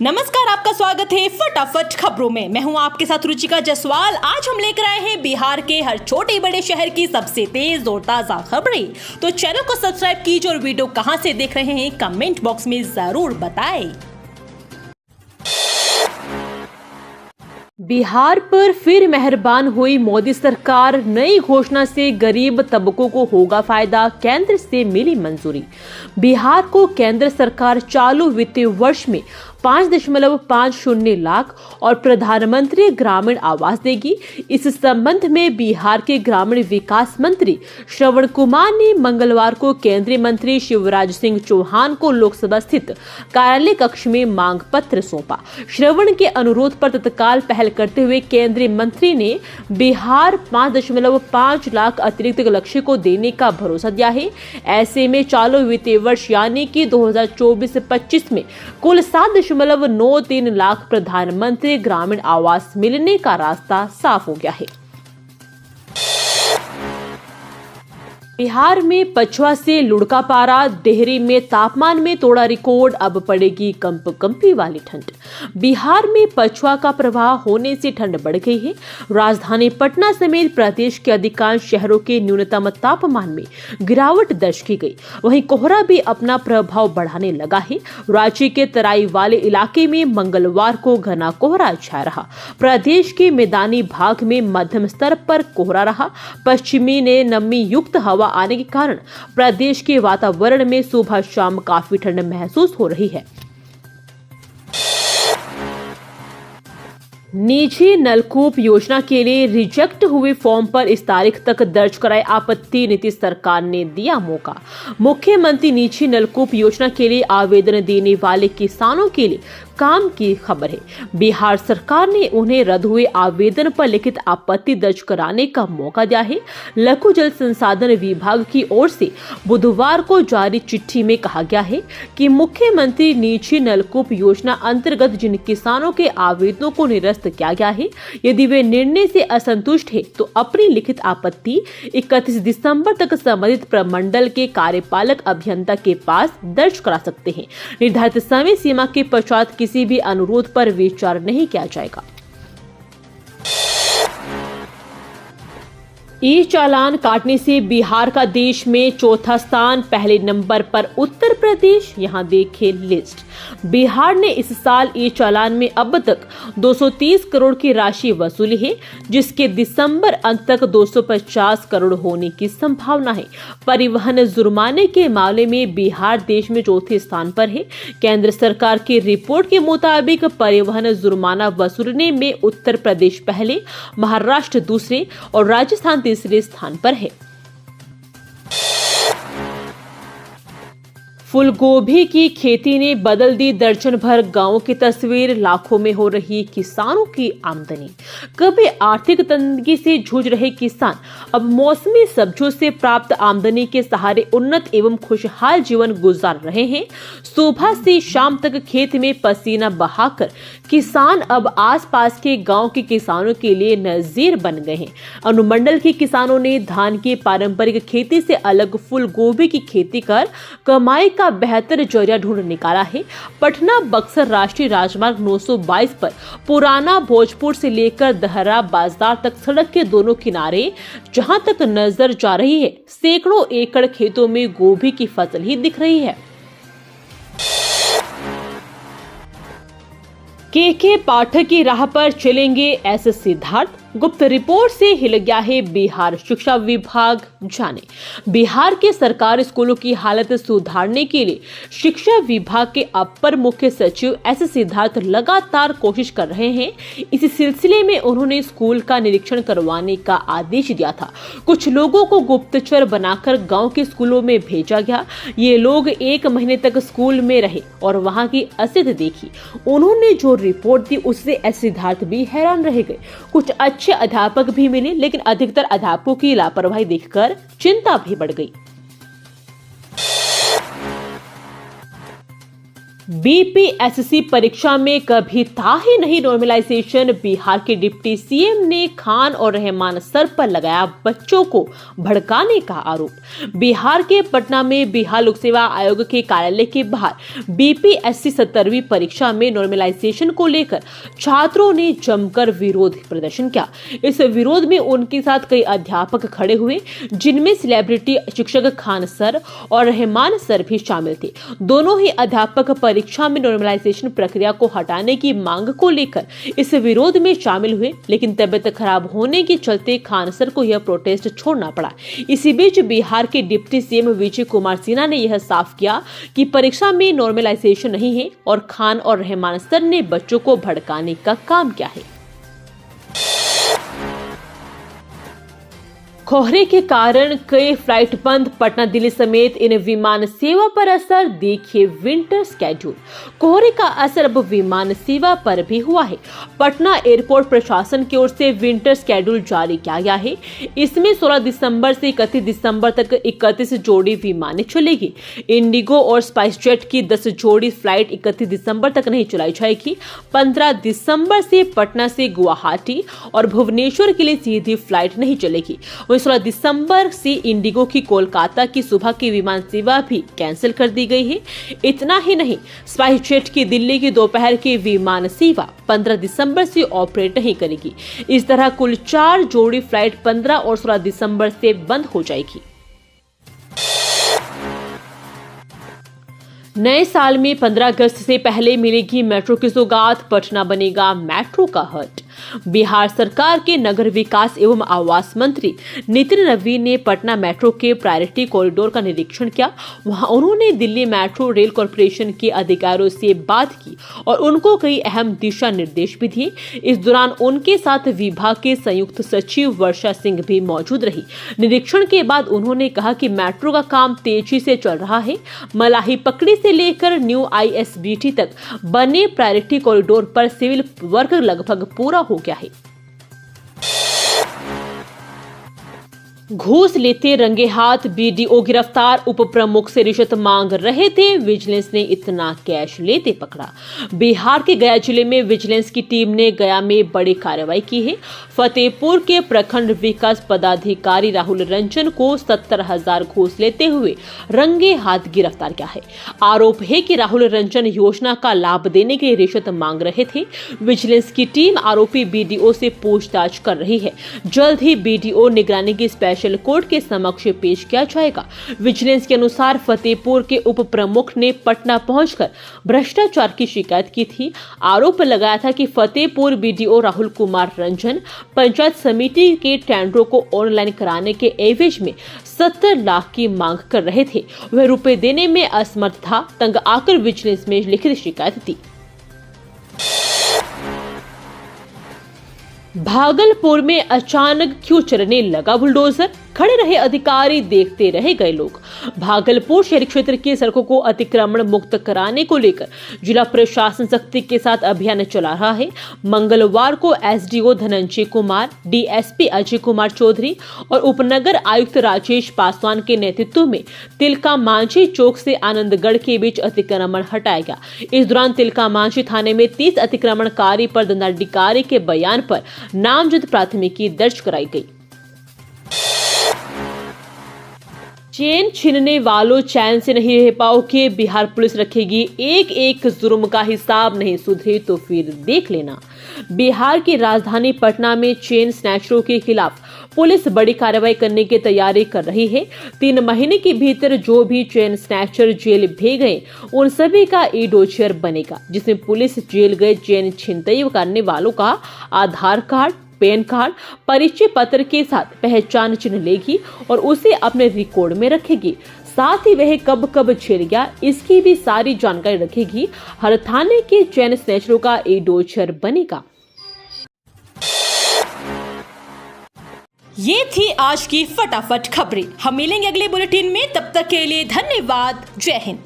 नमस्कार, आपका स्वागत है फटाफट खबरों में। मैं हूं आपके साथ रुचिका जायसवाल। आज हम लेकर आए हैं बिहार के हर छोटे बड़े शहर की सबसे तेज और ताजा खबरें। तो चैनल को सब्सक्राइब कीजिए और वीडियो कहां से देख रहे हैं कमेंट बॉक्स में जरूर बताएं। बिहार पर फिर मेहरबान हुई मोदी सरकार। नई घोषणा से गरीब तबकों को होगा फायदा, केंद्र से मिली मंजूरी। बिहार को केंद्र सरकार चालू वित्तीय वर्ष में 5.50 लाख और प्रधानमंत्री ग्रामीण आवास देगी। इस संबंध में बिहार के ग्रामीण विकास मंत्री श्रवण कुमार ने मंगलवार को केंद्रीय मंत्री शिवराज सिंह चौहान को लोकसभा स्थित कार्यालय कक्ष में मांग पत्र सौंपा। श्रवण के अनुरोध पर तत्काल पहल करते हुए केंद्रीय मंत्री ने बिहार 5.5 लाख अतिरिक्त लक्ष्य को देने का भरोसा दिया है। ऐसे में चालू वित्तीय वर्ष यानी कि 2024-25 में कुल 7.93 लाख प्रधानमंत्री ग्रामीण आवास मिलने का रास्ता साफ हो गया है। बिहार में पछुआ से लुढ़का पारा, डेहरी में तापमान में तोड़ा रिकॉर्ड, अब पड़ेगी कंपकंपी वाली ठंड। बिहार में पछुआ का प्रवाह होने से ठंड बढ़ गई है। राजधानी पटना समेत प्रदेश के अधिकांश शहरों के न्यूनतम तापमान में गिरावट दर्ज की गई। वहीं कोहरा भी अपना प्रभाव बढ़ाने लगा है। राज्य के तराई वाले इलाके में मंगलवार को घना कोहरा छाया रहा। प्रदेश के मैदानी भाग में मध्यम स्तर पर कोहरा रहा। पश्चिमी ने नमी युक्त हवा आने के कारण प्रदेश के वातावरण में सुबह शाम काफी ठंड महसूस हो रही है। निजी नलकूप योजना के लिए रिजेक्ट हुए फॉर्म पर इस तारीख तक दर्ज कराए आपत्ति, नीतीश सरकार ने दिया मौका। मुख्यमंत्री निजी नलकूप योजना के लिए आवेदन देने वाले किसानों के लिए काम की खबर है। बिहार सरकार ने उन्हें रद्द हुए आवेदन पर लिखित आपत्ति दर्ज कराने का मौका दिया है। लघु जल संसाधन विभाग की ओर से बुधवार को जारी चिट्ठी में कहा गया है कि मुख्यमंत्री निजी नलकूप योजना अंतर्गत जिन किसानों के आवेदनों को निरस्त किया गया है, यदि वे निर्णय से असंतुष्ट है तो अपनी लिखित आपत्ति 31 दिसंबर तक संबंधित प्रमंडल के कार्यपालक अभियंता के पास दर्ज करा सकते हैं। निर्धारित समय सीमा के पश्चात किसी भी अनुरोध पर विचार नहीं किया जाएगा। ई चालान काटने से बिहार का देश में चौथा स्थान, पहले नंबर पर उत्तर प्रदेश। यहां देखें लिस्ट। बिहार ने इस साल ई चालान में अब तक 230 करोड़ की राशि वसूली है, जिसके दिसंबर अंत तक 250 करोड़ होने की संभावना है। परिवहन जुर्माने के मामले में बिहार देश में चौथे स्थान पर है। केंद्र सरकार की रिपोर्ट के मुताबिक परिवहन जुर्माना वसूलने में उत्तर प्रदेश पहले, महाराष्ट्र दूसरे और राजस्थान तीसरे स्थान पर है। फूलगोभी की खेती ने बदल दी दर्जन भर गांवों की तस्वीर। लाखों में हो रही किसानों की आमदनी। कभी आर्थिक तंगी से जूझ रहे किसान अब मौसमी सब्जियों से प्राप्त आमदनी के सहारे उन्नत एवं खुशहाल जीवन गुजार रहे हैं। सुबह से शाम तक खेत में पसीना बहाकर किसान अब आसपास के गांव के किसानों के लिए नजीर बन गए हैं। अनुमंडल के किसानों ने धान की पारंपरिक खेती से अलग फूलगोभी की खेती कर कमाई का बेहतर जरिया ढूंढ निकाला है। पटना बक्सर राष्ट्रीय राजमार्ग 922 पर पुराना भोजपुर से लेकर दहरा बाजार तक सड़क के दोनों किनारे जहां तक नजर जा रही है, सैकड़ों एकड़ खेतों में गोभी की फसल ही दिख रही है। के पाठक की राह पर चलेंगे एस सिद्धार्थ। गुप्त रिपोर्ट से हिल गया है बिहार शिक्षा विभाग। जाने बिहार के सरकारी स्कूलों की हालत सुधारने के लिए शिक्षा विभाग के अपर मुख्य सचिव एस सिद्धार्थ लगातार कोशिश कर रहे हैं। इसी सिलसिले में उन्होंने स्कूल का निरीक्षण करवाने का आदेश दिया था। कुछ लोगों को गुप्तचर बनाकर गांव के स्कूलों में भेजा गया। ये लोग 1 महीने तक स्कूल में रहे और वहां की असलियत देखी। उन्होंने जो रिपोर्ट दी उससे एस सिद्धार्थ भी हैरान रह गए। कुछ अच्छे अध्यापक भी मिले, लेकिन अधिकतर अध्यापकों की लापरवाही देखकर चिंता भी बढ़ गई। बीपीएससी परीक्षा में कभी था ही नहीं नॉर्मलाइजेशन। बिहार के डिप्टी सीएम ने खान और रहमान सर पर लगाया बच्चों को भड़काने का आरोप। बिहार के पटना में बिहार लोक सेवा आयोग के कार्यालय के बाहर बीपीएससी 17वीं परीक्षा में नॉर्मलाइजेशन को लेकर छात्रों ने जमकर विरोध प्रदर्शन किया। इस विरोध में उनके साथ कई अध्यापक खड़े हुए, जिनमें सेलिब्रिटी शिक्षक खान सर और रहमान सर भी शामिल थे। दोनों ही अध्यापक परीक्षा में नॉर्मलाइजेशन प्रक्रिया को हटाने की मांग को लेकर इस विरोध में शामिल हुए, लेकिन तबियत खराब होने के चलते खान सर को यह प्रोटेस्ट छोड़ना पड़ा। इसी बीच बिहार के डिप्टी सीएम विजय कुमार सिन्हा ने यह साफ किया कि परीक्षा में नॉर्मलाइजेशन नहीं है और खान और रहमान सर ने बच्चों को भड़काने का काम किया है। कोहरे के कारण कई फ्लाइट बंद, पटना दिल्ली समेत इन विमान सेवा पर असर, देखिए विंटर स्केड्यूल। कोहरे का असर अब विमान सेवा पर भी हुआ है। पटना एयरपोर्ट प्रशासन की ओर से विंटर स्केड्यूल जारी किया गया है। इसमें 16 दिसंबर से 31 दिसंबर तक 31 जोड़ी विमानें चलेगी। इंडिगो और स्पाइस जेट की 10 जोड़ी फ्लाइट 31 दिसंबर तक नहीं चलाई जाएगी। 15 दिसंबर से पटना से गुवाहाटी और भुवनेश्वर के लिए सीधी फ्लाइट नहीं चलेगी। 16 दिसंबर से इंडिगो की कोलकाता की सुबह की विमान सेवा भी कैंसिल कर दी गई है। इतना ही नहीं, स्पाइस जेट की दिल्ली की दोपहर की विमान सेवा 15 दिसंबर से ऑपरेट नहीं करेगी। इस तरह कुल 4 जोड़ी फ्लाइट 15 और 16 दिसंबर से बंद हो जाएगी। नए साल में 15 अगस्त से पहले मिलेगी मेट्रो की सौगात, पटना बनेगा मेट्रो का हट। बिहार सरकार के नगर विकास एवं आवास मंत्री नितिन नवीन ने पटना मेट्रो के प्रायोरिटी कॉरिडोर का निरीक्षण किया। वहां उन्होंने दिल्ली मेट्रो रेल कॉरपोरेशन के अधिकारियों से बात की और उनको कई अहम दिशा निर्देश भी दिए। इस दौरान उनके साथ विभाग के संयुक्त सचिव वर्षा सिंह भी मौजूद रही। निरीक्षण के बाद उन्होंने कहा कि मेट्रो का काम तेजी से चल रहा है। मलाही पकड़ी से लेकर न्यू ISBT तक बने प्रायोरिटी कॉरिडोर पर सिविल वर्क लगभग पूरा हो गया है। घूस लेते रंगे हाथ बीडीओ गिरफ्तार, उप प्रमुख से रिश्वत मांग रहे थे, विजिलेंस ने इतना कैश लेते पकड़ा। बिहार के गया जिले में विजिलेंस की टीम ने गया में बड़ी कार्रवाई की है। फतेहपुर के प्रखंड विकास पदाधिकारी राहुल रंजन को 70,000 घूस लेते हुए रंगे हाथ गिरफ्तार किया है। आरोप है कि राहुल रंजन योजना का लाभ देने के लिए रिश्वत मांग रहे थे। विजिलेंस की टीम आरोपी बीडीओ से पूछताछ कर रही है। जल्द ही बीडीओ निगरानी की स्पेशल कोर्ट के समक्ष पेश किया जाएगा। विजिलेंस के अनुसार फतेहपुर के उप प्रमुख ने पटना पहुंचकर भ्रष्टाचार की शिकायत की थी। आरोप लगाया था कि फतेहपुर बीडीओ राहुल कुमार रंजन पंचायत समिति के टेंडरों को ऑनलाइन कराने के एवज में 70 लाख की मांग कर रहे थे। वह रुपए देने में असमर्थ था। तंग आकर विजिलेंस में लिखित शिकायत दी। भागलपुर में अचानक क्यों चलने लगा बुलडोजर, खड़े रहे अधिकारी, देखते रह गए लोग। भागलपुर शहरी क्षेत्र की सड़कों को अतिक्रमण मुक्त कराने को लेकर जिला प्रशासन सख्ती के साथ अभियान चला रहा है। मंगलवार को एसडीओ धनंजय कुमार, डीएसपी अजय कुमार चौधरी और उपनगर आयुक्त राजेश पासवान के नेतृत्व में तिलका मांझी चौक से आनंदगढ़ के बीच अतिक्रमण हटाया गया। इस दौरान तिलका मांझी थाने में 30 अतिक्रमणकारी पर दंडाधिकारी के बयान पर नामजद प्राथमिकी दर्ज कराई गई। चैन छीनने वालों चैन से नहीं रह पाओगे, बिहार पुलिस रखेगी एक एक जुर्म का हिसाब, नहीं सुधरे तो फिर देख लेना। बिहार की राजधानी पटना में चेन स्नैचरों के खिलाफ पुलिस बड़ी कार्रवाई करने की तैयारी कर रही है। 3 महीने के भीतर जो भी चेन स्नैचर जेल भेज गए उन सभी का ई-डोजर बनेगा, जिसमें पुलिस जेल गए चेन छिनतई करने वालों का आधार कार्ड, पैन कार्ड, परिचय पत्र के साथ पहचान चिन्ह लेगी और उसे अपने रिकॉर्ड में रखेगी। साथ ही वह कब कब जेल गया इसकी भी सारी जानकारी रखेगी। हर थाने के चैन स्नैचरों का ई-डोजर बनेगा। ये थी आज की फटाफट खबरें। हम मिलेंगे अगले बुलेटिन में, तब तक के लिए धन्यवाद। जय हिंद।